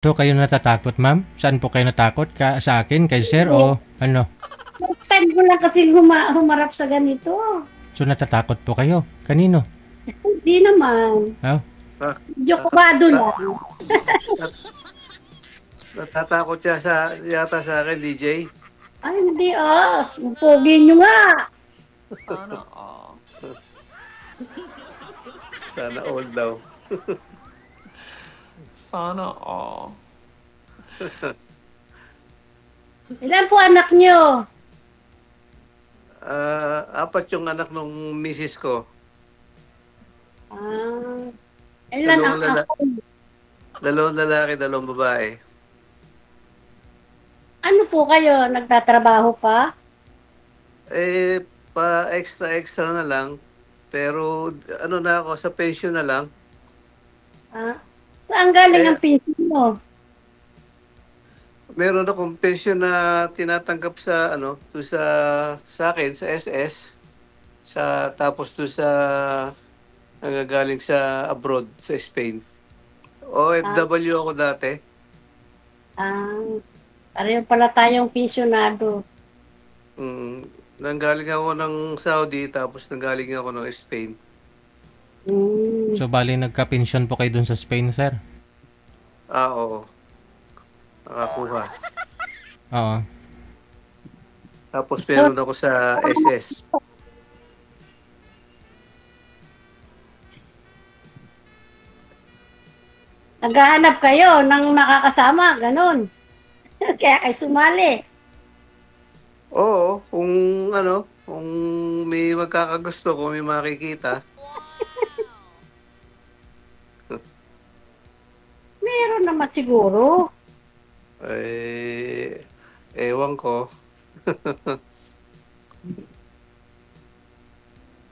So, kayo natatakot, ma'am? Saan po kayo natakot? Sa akin, kay sir, o ano? First time ko lang kasi humarap sa ganito. So, natatakot po kayo? Kanino? Hindi naman. Oh, Ah, Medyo nata- kabado na- lang. nat- Natatakot siya yata sa akin, DJ. Ay, hindi Ang pogi nyo nga. Sana all. Sana all daw. Sana all. Ilan po anak nyo? Apat yung anak nung misis ko. Ilan ang Dalawang lala- ako? Dalawang lalaki, dalawang babae. Ano po kayo? Nagtatrabaho pa? Pa extra na lang. Pero ano na ako, sa pension na lang. Saan galing Eh, ang pension mo? Meron akong pension na tinatanggap sa sa akin sa SS, tapos sa nanggagaling sa abroad sa Spain. OFW ako dati. Pareho pala tayong pensionado. Nanggaling ako ng Saudi tapos nanggaling ako ng Spain. so bali nagka-pension po kayo dun sa Spain, sir? Oo. Nakakuha. Oo. Tapos meron ako sa SS. Naghahanap kayo ng nakakasama, ganun. Kaya kayo sumali. Oo, kung may magkakagusto, kung may makikita. Meron naman siguro. Ewan ko.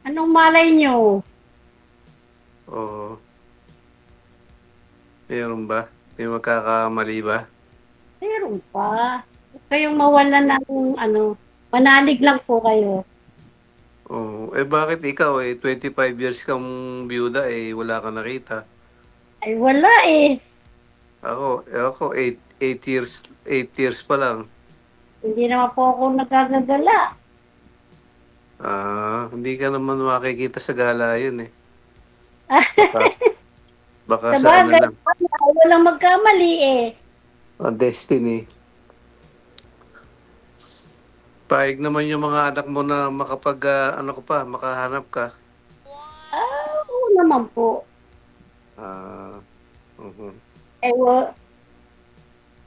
Anong malay nyo? Oo. Meron ba? May magkakamali ba? Meron pa. Huwag kayong mawalan ng manalig lang po kayo. Oo. Bakit ikaw 25 years kang byuda wala kang nakita? Ay wala eh. Ako 8 years pa lang. Hindi naman po ako nagagagala. Hindi ka naman makikita sa gala yun eh. Baka Sa sa ano bagay, lang. walang magkamali eh. Destiny. Paig naman yung mga anak mo na makahanap ka. Oo naman po. Uh-huh.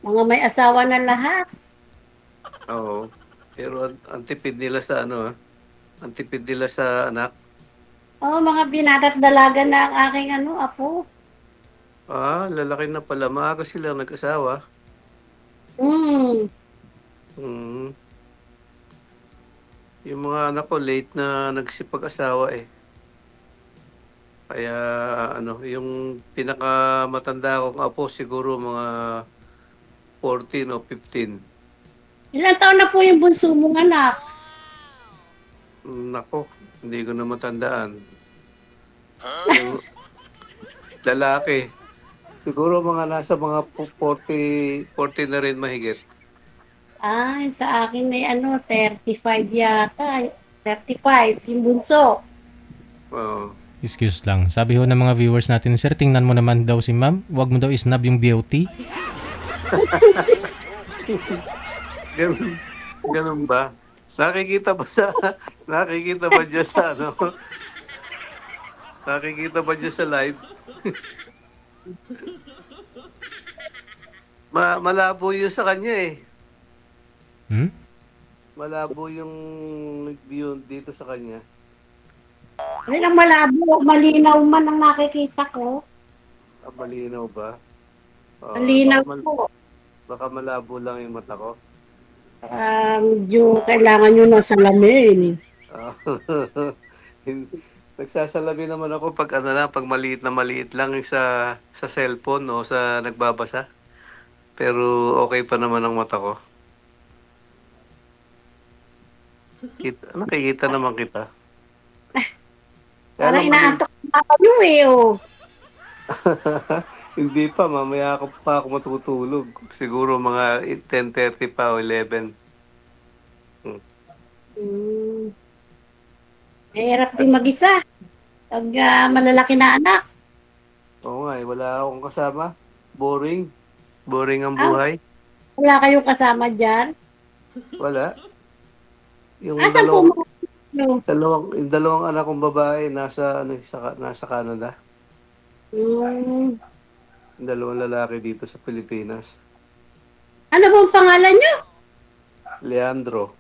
Mga may asawa na lahat. Oo. Pero ang tipid nila sa ang tipid nila sa anak. Mga binata't dalaga na ang aking apo. Lalaki na pala. Maaga sila nag-asawa. Mm. Yung mga anak ko late na nagsipag-asawa eh. Kaya yung pinakamatanda kong apo siguro mga 14 o 15. Ilang taon na po yung bunso mong anak? Nako, hindi ko na matandaan. Yung lalaki. Siguro nasa mga 40 na rin mahigit. Sa akin ay 35 yata. 35, yung bunso. Oo. Excuse lang. Sabi ho ng mga viewers natin, sir, tingnan mo naman daw si ma'am. Huwag mo daw isnab yung beauty. Ganun ba? Nakikita ba dyan sa Nakikita ba dyan sa live? Malabo yun sa kanya eh. Malabo yung view dito sa kanya. Rin ang malabo, malinaw man ang nakikita ko. Malinaw ba? Malinaw po. Baka malabo lang yung mata ko. Medyo kailangan nyo ng salamin. Nagsasalabi naman ako pag pag maliit lang yung sa cellphone o sa nagbabasa. Pero okay pa naman ang mata ko. Nakikita naman kita. Parang inaantok na kayo eh. Hindi pa, mamaya ako matutulog. Siguro mga 10:30 pa o 11. Hmm. Mahirap din mag-isa. Pag malalaki na anak. Oo nga, wala akong kasama. Boring. Boring ang Ah. buhay. Wala kayong kasama dyan. Wala. Yung Asan po dalawang, mga ano? yung dalawang anak kong babae nasa Canada. Hmm. Yung dalawang lalaki dito sa Pilipinas. Ano bang pangalan nyo? Leandro.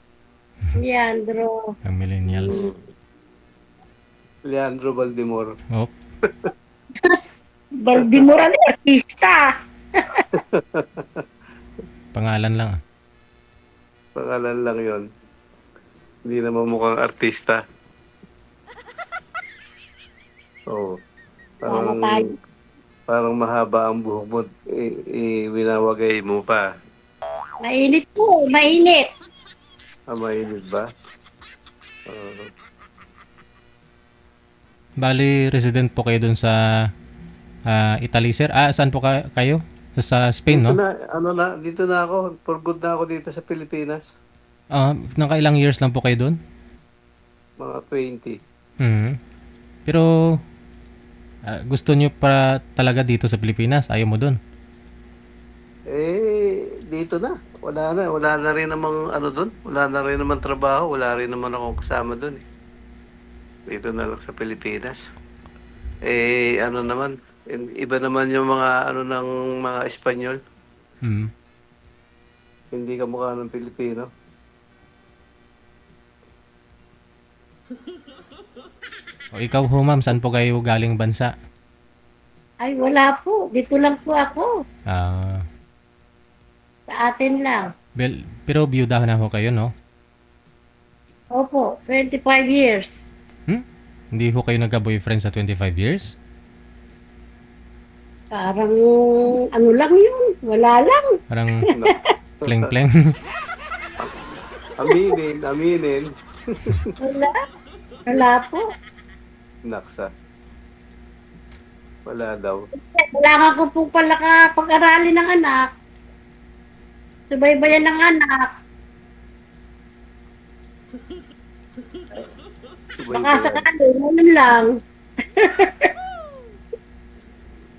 Leandro. Ang millennials. Leandro Valdemor. Oh, Baltimore, artista. pangalan lang. Pangalan lang yon. Hindi naman mukhang artista. Oo. Wala tayo. Parang mahaba ang buhok mo. Winawagay mo pa. Mainit po, mainit. Mainit ba? Bali, resident po kayo dun sa Italy, sir. Saan po kayo? Sa Spain, no? Dito na ako. For good na ako dito sa Pilipinas. Nakailang years lang po kayo dun? Mga 20. Pero, gusto nyo pa talaga dito sa Pilipinas? Ayaw mo dun? Dito na. Wala na rin namang doon. Wala na rin namang trabaho. Wala rin naman akong kasama doon. Dito na lang sa Pilipinas. Naman. Iba naman yung mga ng mga Espanyol. Hindi kamukha ng Pilipino. O ikaw ho, ma'am, saan po kayo galing bansa? Ay, wala po. Dito lang po ako. Sa atin lang. Pero biyuda na ho kayo, no? Opo, 25 years. Hindi ho kayo nagka-boyfriend sa 25 years? Parang ano lang yun. Wala lang. Parang pleng-pleng. Aminin. Wala po. Naksa. Wala daw. Kailangan ko po pala pag-aralin ng anak. Subaybayan ng anak. Baka sakali, ngayon lang.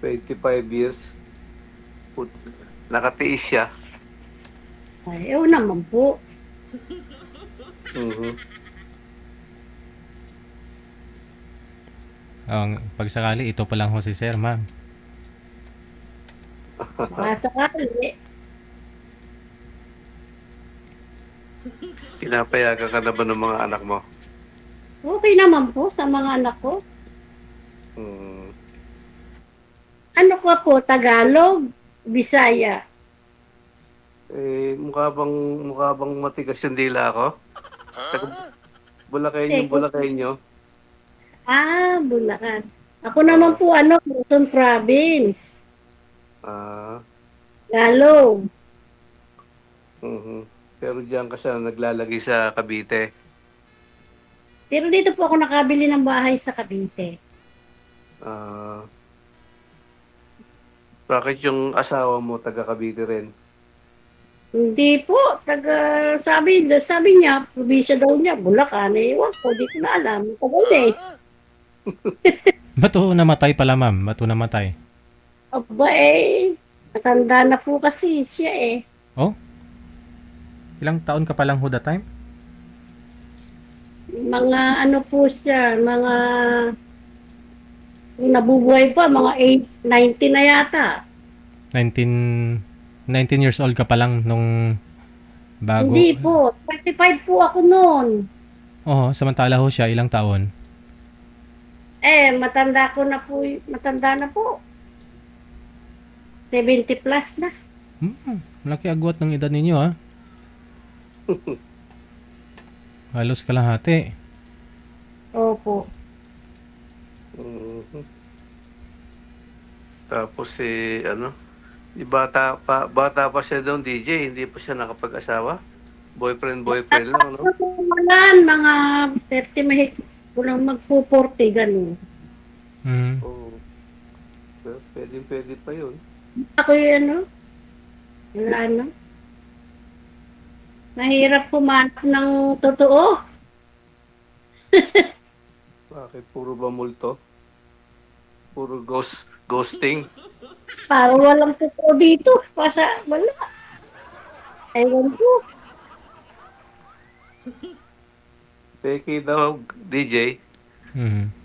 25 years. Nakatiis siya. Ay, naman po. Pag sakali, ito pa lang ho si sir, ma'am. Baka sakali. Pinapayagan ka na ba ng mga anak mo? Okay naman po sa mga anak ko. Hmm. Ano ko po, Tagalog, Bisaya. Mukha bang matigas yung dila ko? Bulakay nyo. Bulacan. Ako naman po, Quezon Province. Tagalog. Pero diyan ka siya naglalagay sa Cavite. Pero dito po ako nakabili ng bahay sa Cavite. Bakit yung asawa mo taga Cavite rin? Hindi po, sabi niya, probinsya daw niya, Bulacan. Ewan ko, di ko na alam. Tagal eh. Ba't ho namatay pala, ma'am? Ba't ho namatay? Aba matanda na po kasi siya eh. Oh? Ilang taon ka pa lang ho that time? Mga po siya, yung nabubuhay pa, mga 90 na yata. 19 years old ka pa lang nung bago. Hindi po, 25 po ako noon. Oo, samantala ho siya, ilang taon? Matanda na po. 70 plus na. Malaki agwat ng edad ninyo, ha? Halos kalahati. Opo. Tapos bata pa siya doon, DJ, hindi pa siya nakapag-asawa. Boyfriend lang, no? Mga 30 mahigit. Kulang magpo-40, ganun. Oo. Pwede pa yun. Ako yung ano, wala ano. Mahirap pumanap ng totoo. Bakit puro ba multo? Puro ghosting. Parang walang totoo dito. Wala. Ewan ko. Peki daw, DJ. Mhm.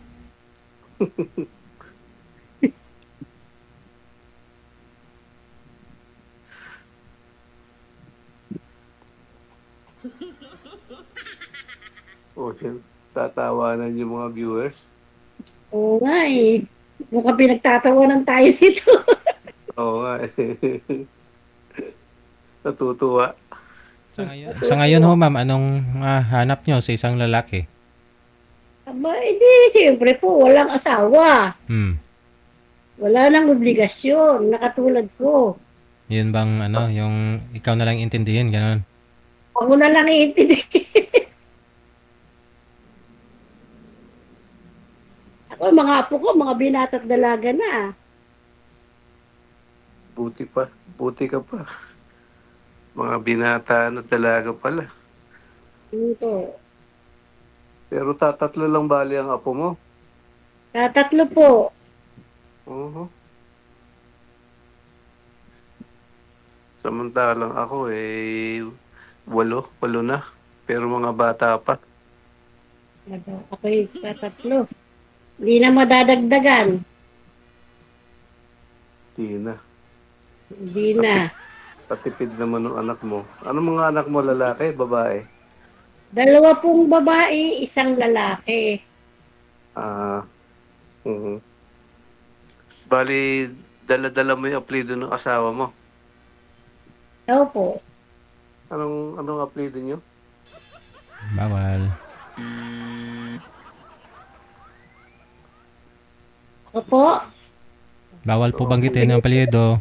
O, tatawanan yung mga viewers. Oo nga eh. Mukhang pinagtatawanan tayo dito. Oo nga. Natutuwa. Sa ngayon ho, ma'am, anong hanap nyo sa isang lalaki? Aba, hindi. Siyempre po, walang asawa. Hmm. Wala nang obligasyon. Nakatulad ko. Yun bang yung ikaw na lang intindihin, ganun? Ako na lang iintindihin. Ako, mga apo ko, mga binata't dalaga na. Buti ka pa. Mga binata na talaga pala. Ito. Pero tatatlo lang bali ang apo mo. Tatlo po. Oo. Samantalang ako walo na. Pero mga bata pa. Ako yung tatlo. Hindi na madadagdagan. Di na. Hindi na. Patipid naman ng anak mo. Ano mga anak mo, lalaki, babae? Dalawa pong babae, isang lalaki. Mhm. Bali, dala-dala mo yung apelido ng asawa mo. Opo. Anong apelido nyo? Bawal. Opo. Bawal po banggitin ang apelyido.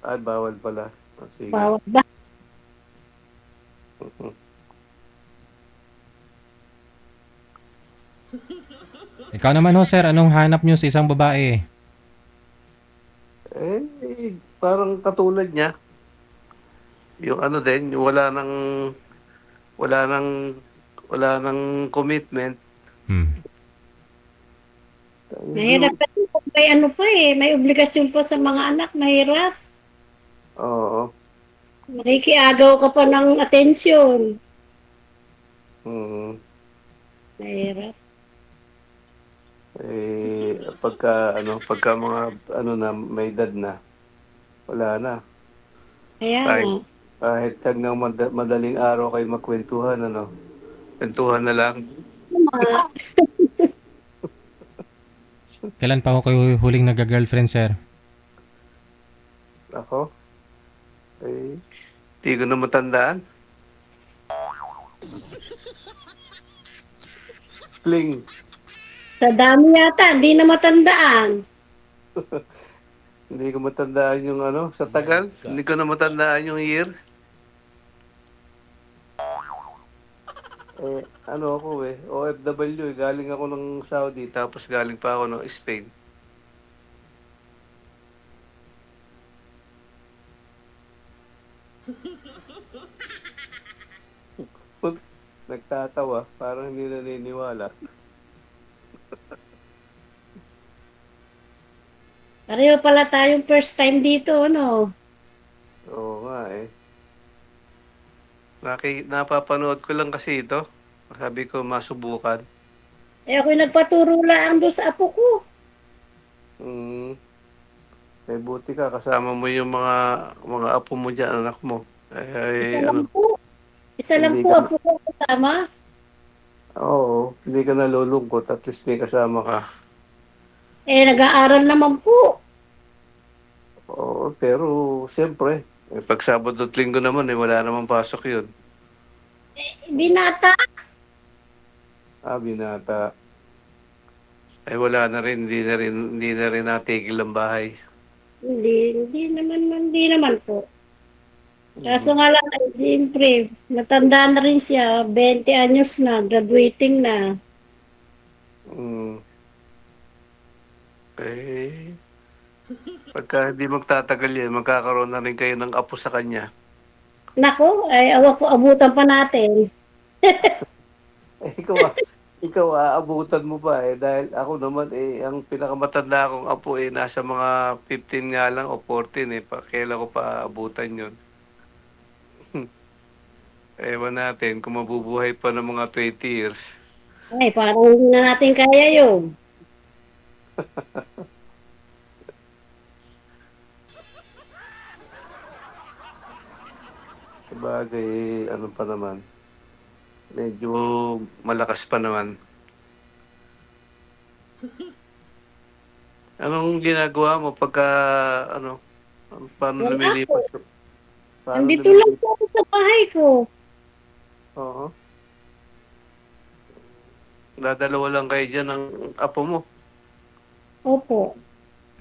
Ay, bawal pala. Sige. Bawat ba? Mhm. Ikaw naman ho, sir, anong hanap nyo sa isang babae? Parang katulad niya. Yung din, yung wala nang commitment. Hmm. Mahirap kasi kung may may obligasyon pa sa mga anak, mahirap. Oo. Nakikiagaw ka pa ng atensyon. Mhm. Mahirap. Pagka mga na may edad na, wala na. Kaya Kahit, nga. kahit hanggang madaling araw kayo magkwentuhan, kwentuhan na lang. Tama. Kailan pa ho kayo huling nag-girlfriend, sir? Ako? Di ko na matandaan. Fling. Sa dami yata, hindi na matandaan. Hindi ko matandaan yung sa tagal. Hindi ko na matandaan yung year. Ako OFW. Galing ako ng Saudi, tapos galing pa ako ng Spain. Nagtatawa, parang hindi naniniwala. Pareho pala tayong first time dito, ano? Oo nga eh. Napapanood ko lang kasi ito. Sabi ko masubukan. Ako'y nagpaturo lang doon sa apo ko. Buti ka, kasama mo yung mga apo mo dyan, anak mo. Isa lang po. Isa lang Hindi po ka- apo ko kasama. Oo, hindi ka nalulungkot. At least may kasama ka. Nag-aaral naman po. Oo, pero siyempre, pag Sabado at Linggo naman, wala namang pasok yun. Binata. Binata. Wala na rin, hindi na rin natigil ang bahay. Hindi naman po. Kaso nga lang, siyempre, matanda na rin siya. 20 anyos na, graduating na. Mm. Pagka hindi magtatagal yan, magkakaroon na rin kayo ng apo sa kanya. Nako, ay awak po abutan pa natin. Eh, ikaw aabutan mo pa eh. Dahil ako naman eh, ang pinakamatanda akong apo eh, nasa mga 15 nga lang o 14 eh. Kailan ko pa aabutan yun. Ewan natin kung mabubuhay pa ng mga 20 years. Ay, parang hindi na natin kaya yun. Sabagay, ano pa naman. Medyo malakas pa naman. Anong ginagawa mo pagka, ano, paano Wala lumilipas? Paano Nandito lang po ako sa bahay ko. Oo. Dadalawa lang kayo dyan ng apo mo. Opo.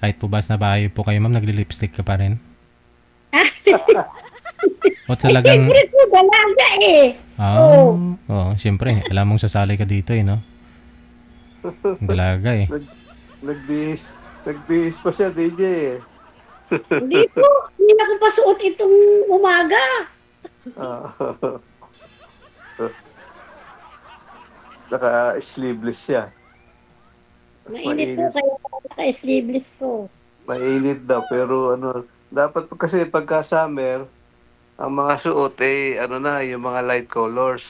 Kahit po ba sa bahay po kayo, ma'am, nagli-lipstick ka pa rin? O talagang... Siyempre po, dalaga eh. Oo, siyempre. Alam mong sasali ka dito eh, no? Dalaga eh. Nagbihis pa siya, DJ eh. Hindi po, hindi na ko pa suot itong umaga. Ah. Naka-sleeveless siya. Mainit po, kaya naka-sleeveless ko. Mainit daw, pero ano, dapat kasi pagka summer, ang mga suot eh, ano na, yung mga light colors.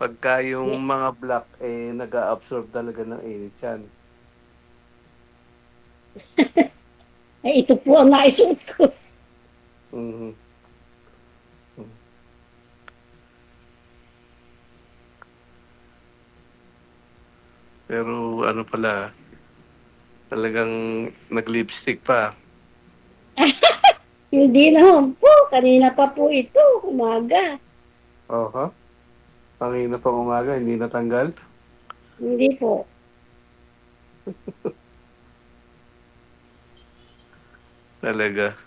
Pagka yung mga black, eh, nag-absorb talaga ng init yan. Eh, ito po ang naisuot ko. Mhm. Pero ano pala, talagang nag-lipstick pa. Hindi naman po, kanina pa po ito, umaga. Oho. Pangina pang umaga, hindi natanggal. Hindi po. Talaga.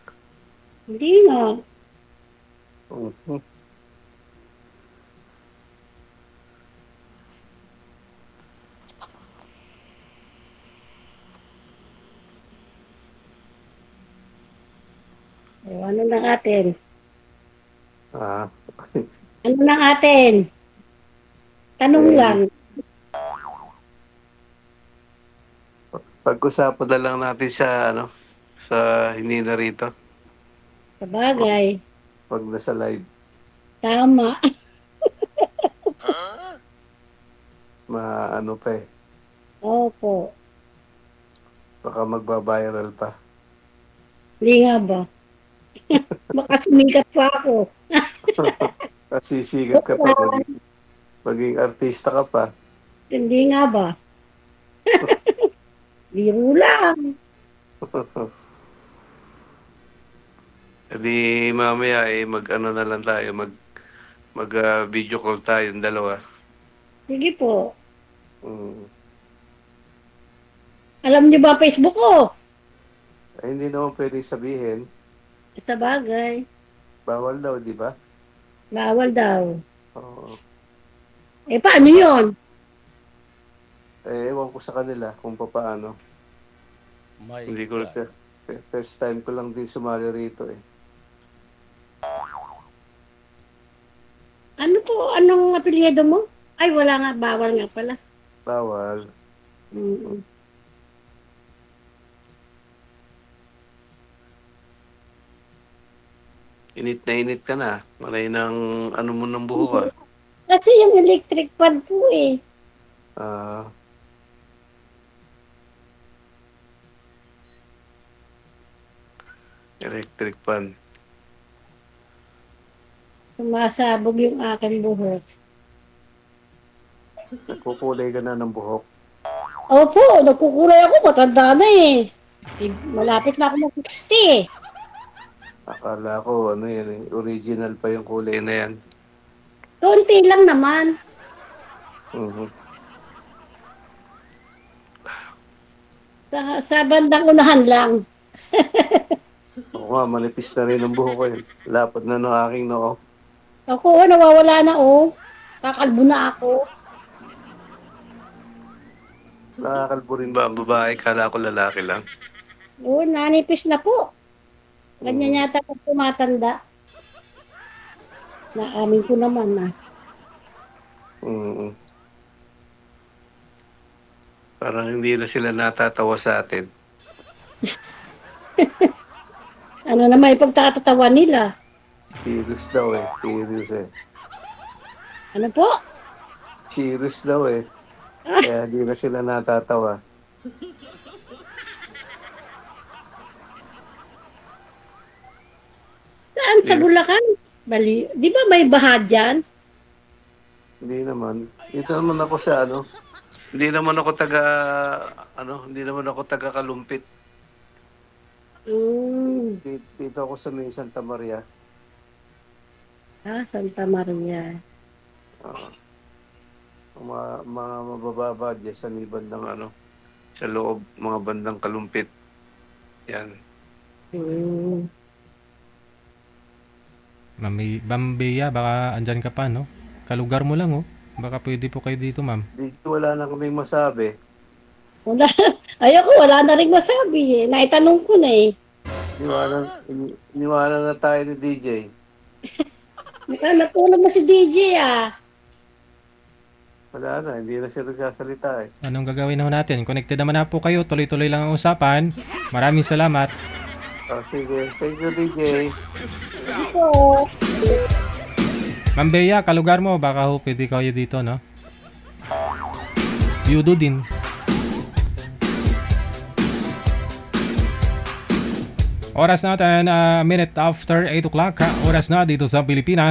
Hindi na. Mhm. O, ano lang atin? Ah. Ano lang atin? Tanong Eh, lang. Pag-usapan na lang natin sa ano, sa hindi na rito. Sa bagay. Pag nasa live, Tama. ano pa eh. Opo. Baka magba-viral pa. Hindi nga ba? Baka sumikat pa ako. Kasi sigat ka pa, maging artista ka pa. Hindi nga ba? Biro lang. Hindi mamaya eh, mag-ano na lang tayo, mag video call tayo, yung dalawa. Sige po. Mm. Alam niyo ba Facebook ko? Ay, hindi naman pwedeng sabihin. Sa bagay. Bawal daw, di ba? Bawal daw. Oo. Eh, paano yun? Eh, ewan ko sa kanila kung paano. Hindi ko first time ko lang din sumali rito eh. Ano po? Anong apelyido mo? Ay, wala nga. Bawal nga pala. Bawal. Mm. Init na init ka na. Maray ng ano mo ng buhok ah. Kasi yung electric fan po eh. Ah, electric fan. Sumasabog yung aking buhok. Nagkukulay ka na ng buhok. Opo, nagkukulay ako. Matanda na eh. Eh, malapit na ako mag-60 eh. Akala ko ano yan eh, original pa yung kulay na yan. Konti lang naman. Mhm. Sa bandang unahan lang. Ako nga, manipis na rin ang buhok ko eh. Lapad na ng aking noo. Ako, nawawala na oh. Kakalbo na ako. Nakakalbo rin ba ang babae? Kala ko lalaki lang. Oo, nanipis na po. Ganyan yata pag tumatanda. Naamin ko naman na. Mm. Parang hindi na sila natatawa sa atin. Ano naman ipagtatatawa nila? Serious daw eh. Serious eh. Ano po? Serious daw eh. Kaya hindi na sila natatawa. Saan sa Yeah. Bulacan? Bali, di ba may baha dyan? Hindi naman. Dito naman ako sa ano. Hindi naman ako hindi naman ako taga Kalumpit. Dito ako sa may Santa Maria. Santa Maria. Mga mabababa dyan sa may bandang sa loob, mga bandang Kalumpit. Yan. Bambeya, baka andyan ka pa, no? Kalugar mo lang, oh. Baka pwede po kayo dito, ma'am. Dito wala na kaming masabi. Wala. Ayoko, wala na rin masabi eh. Naitanong ko na eh. Iniwanan na tayo ni DJ. Natulog na si DJ ah. Wala na, hindi na siya nagsasalita eh. Anong gagawin na ho natin? Connected naman na po kayo. Tuloy-tuloy lang ang usapan. Maraming salamat. Sige, thank you DJ. Ito. Ma'am Bea, kalugar mo. Baka ho pwede kayo dito, no? Yudo din. Oras natin, minute after 8 o'clock. Oras na dito sa Pilipinas.